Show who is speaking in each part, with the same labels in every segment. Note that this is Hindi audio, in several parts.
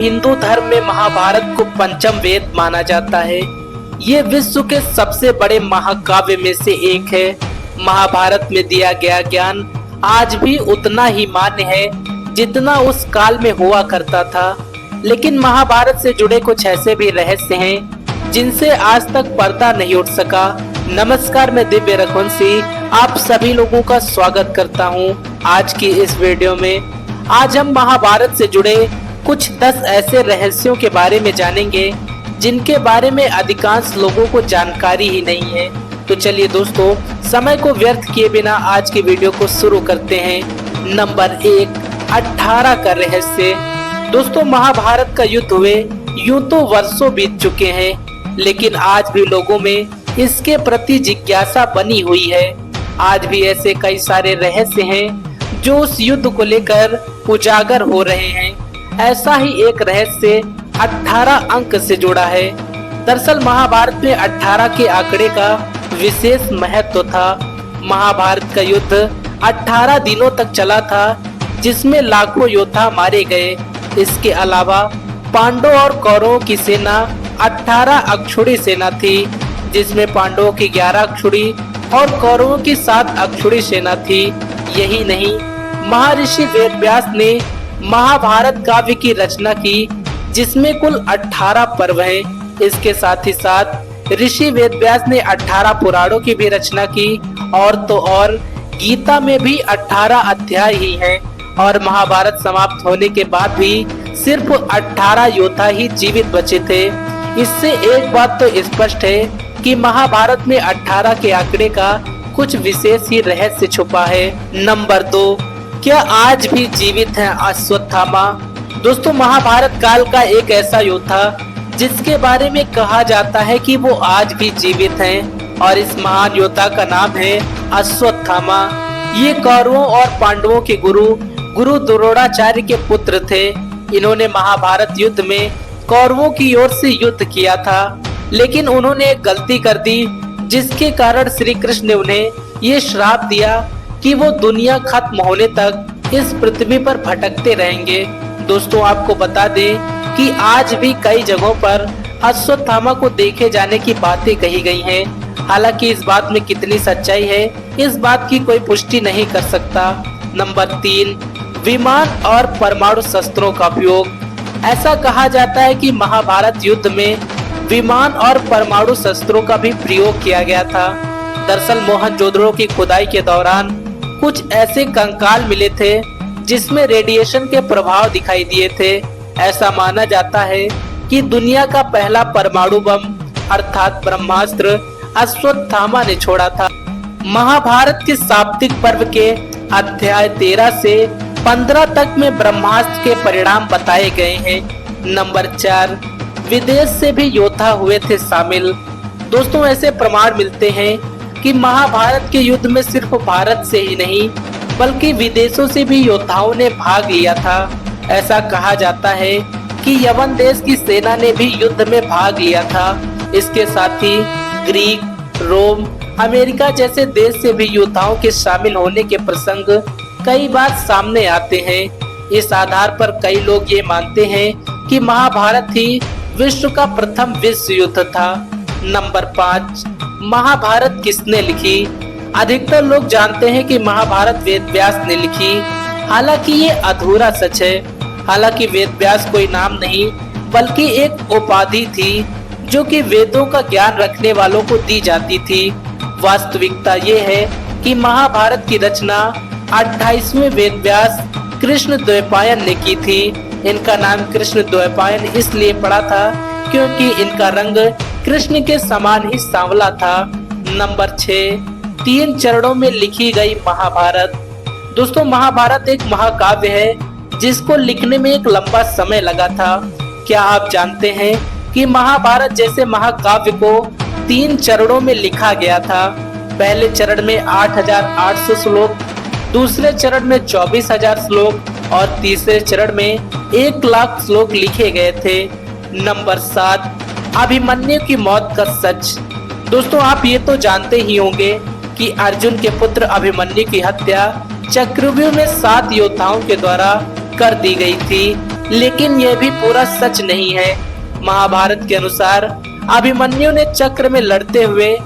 Speaker 1: हिंदू धर्म में महाभारत को पंचम वेद माना जाता है। ये विश्व के सबसे बड़े महाकाव्य में से एक है। महाभारत में दिया गया ज्ञान आज भी उतना ही मान्य है जितना उस काल में हुआ करता था। लेकिन महाभारत से जुड़े कुछ ऐसे भी रहस्य हैं जिनसे आज तक पर्दा नहीं उठ सका। नमस्कार, मैं दिव्य रघुवंशी आप सभी लोगों का स्वागत करता हूं आज की इस वीडियो में। आज हम महाभारत से जुड़े कुछ 10 ऐसे रहस्यों के बारे में जानेंगे जिनके बारे में अधिकांश लोगों को जानकारी ही नहीं है। तो चलिए दोस्तों, समय को व्यर्थ किए बिना आज की वीडियो को शुरू करते हैं। नंबर 1, 18 का रहस्य। दोस्तों, महाभारत का युद्ध हुए यूं तो वर्षों बीत चुके हैं, लेकिन आज भी लोगों में इसके प्रति जिज्ञासा बनी हुई है। आज भी ऐसे कई सारे रहस्य हैं जो उस युद्ध को लेकर उजागर हो रहे हैं। ऐसा ही एक रहस्य 18 अंक से जुड़ा है। दरअसल महाभारत में 18 के आंकड़े का विशेष महत्व था। महाभारत का युद्ध 18 दिनों तक चला था, जिसमें लाखों योद्धा मारे गए। इसके अलावा पांडवों और कौरवों की सेना 18 अक्षौहिणी सेना थी, जिसमें पांडवों की 11 अक्षौहिणी और कौरवों की 7 अक्षौहिणी सेना थी। यही नहीं, महर्षि वेदव्यास ने महाभारत काव्य की रचना की, जिसमें कुल 18 पर्व हैं। इसके साथ ही साथ ऋषि वेदव्यास ने 18 पुराणों की भी रचना की, और तो और गीता में भी 18 अध्याय ही हैं। और महाभारत समाप्त होने के बाद भी सिर्फ 18 योद्धा ही जीवित बचे थे। इससे एक बात तो स्पष्ट है कि महाभारत में 18 के आंकड़े का कुछ विशेष ही रहस्य छुपा है। नंबर 2, क्या आज भी जीवित है अश्वत्थामा? दोस्तों, महाभारत काल का एक ऐसा योद्धा जिसके बारे में कहा जाता है कि वो आज भी जीवित हैं, और इस महान योद्धा का नाम है अश्वत्थामा। ये कौरवों और पांडवों के गुरु द्रोणाचार्य के पुत्र थे। इन्होंने महाभारत युद्ध में कौरवों की ओर से युद्ध किया था, लेकिन उन्होंने एक गलती कर दी, जिसके कारण श्री कृष्ण ने उन्हें ये श्राप दिया कि वो दुनिया खत्म होने तक इस पृथ्वी पर भटकते रहेंगे। दोस्तों, आपको बता दें कि आज भी कई जगहों पर अश्वत्थामा को देखे जाने की बातें कही गई हैं। हालांकि इस बात में कितनी सच्चाई है, इस बात की कोई पुष्टि नहीं कर सकता। नंबर 3, विमान और परमाणु शस्त्रों का उपयोग। ऐसा कहा जाता है कि महाभारत युद्ध में विमान और परमाणु शस्त्रों का भी प्रयोग किया गया था। दरअसल मोहनजोदड़ो की खुदाई के दौरान कुछ ऐसे कंकाल मिले थे जिसमें रेडिएशन के प्रभाव दिखाई दिए थे। ऐसा माना जाता है कि दुनिया का पहला परमाणु बम अर्थात ब्रह्मास्त्र अश्वत्थामा ने छोड़ा था। महाभारत के शाब्दिक पर्व के अध्याय 13 से 15 तक में ब्रह्मास्त्र के परिणाम बताए गए हैं। नंबर 4, विदेश से भी योद्धा हुए थे शामिल। दोस्तों, ऐसे प्रमाण मिलते हैं कि महाभारत के युद्ध में सिर्फ भारत से ही नहीं बल्कि विदेशों से भी योद्धाओं ने भाग लिया था। ऐसा कहा जाता है कि यवन देश की सेना ने भी युद्ध में भाग लिया था। इसके साथ ही ग्रीक, रोम, अमेरिका जैसे देश से भी योद्धाओं के शामिल होने के प्रसंग कई बार सामने आते हैं। इस आधार पर कई लोग ये मानते हैं कि महाभारत ही विश्व का प्रथम विश्व युद्ध था। नंबर 5, महाभारत किसने लिखी? अधिकतर लोग जानते हैं कि महाभारत वेदव्यास ने लिखी। हालांकि ये अधूरा सच है। हालांकि वेदव्यास कोई नाम नहीं बल्कि एक उपाधि थी जो कि वेदों का ज्ञान रखने वालों को दी जाती थी। वास्तविकता ये है कि महाभारत की रचना 28वें वेदव्यास कृष्ण द्वैपायन ने की थी। इनका नाम कृष्ण द्वैपायन इसलिए पड़ा था क्योंकि इनका रंग कृष्ण के समान ही सांवला था। नंबर 6, 3 चरणों में लिखी गई महाभारत। दोस्तों, महाभारत एक महाकाव्य है जिसको लिखने में एक लंबा समय लगा था। क्या आप जानते हैं कि महाभारत जैसे महाकाव्य को 3 चरणों में लिखा गया था? पहले चरण में 8,800 श्लोक, दूसरे चरण में 24,000 श्लोक और तीसरे चरण में 1,00,000 श्लोक लिखे गए थे। नंबर 7, अभिमन्यु की मौत का सच। दोस्तों, आप ये तो जानते ही होंगे कि अर्जुन के पुत्र अभिमन्यु की हत्या चक्रव्यूह में 7 योद्धाओं के द्वारा कर दी गई थी। लेकिन यह भी पूरा सच नहीं है। महाभारत के अनुसार अभिमन्यु ने चक्र में लड़ते हुए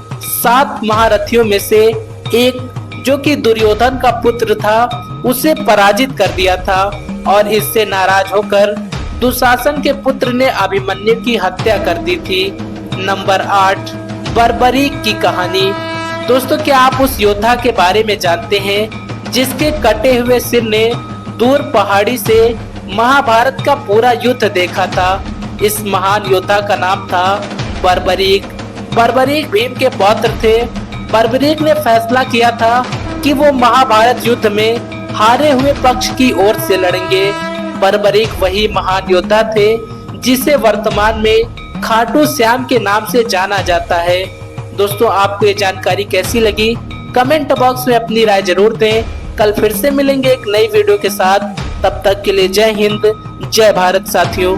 Speaker 1: 7 महारथियों में से एक, जो कि दुर्योधन का पुत्र था, उसे पराजित कर दिया था और इससे नाराज होकर दुशासन के पुत्र ने अभिमन्यु की हत्या कर दी थी। नंबर 8, बर्बरीक की कहानी। दोस्तों, क्या आप उस योद्धा के बारे में जानते हैं जिसके कटे हुए सिर ने दूर पहाड़ी से महाभारत का पूरा युद्ध देखा था? इस महान योद्धा का नाम था बर्बरीक। बर्बरीक भीम के पौत्र थे। बर्बरीक ने फैसला किया था कि वो महाभारत युद्ध में हारे हुए पक्ष की ओर से लड़ेंगे। बर्बरीक वही महान योद्धा थे जिसे वर्तमान में खाटू श्याम के नाम से जाना जाता है। दोस्तों, आपको ये जानकारी कैसी लगी? कमेंट बॉक्स में अपनी राय जरूर दें। कल फिर से मिलेंगे एक नई वीडियो के साथ। तब तक के लिए जय हिंद, जय भारत साथियों।